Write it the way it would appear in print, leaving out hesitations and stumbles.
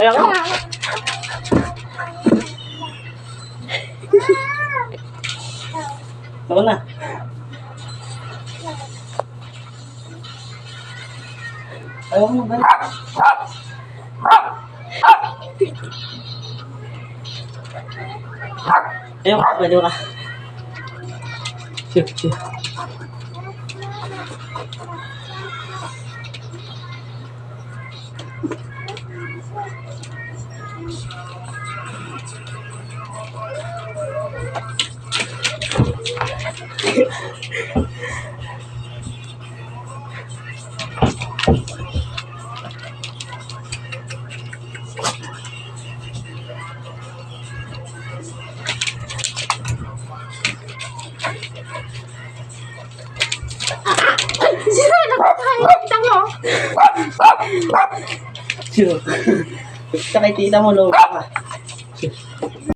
Kaya ka. Ako na. Ayaw mo ba? Ayaw ka, pwede ka. Sure. Sino nakakita mo? Sure. Basta kay tita mo, loko ka.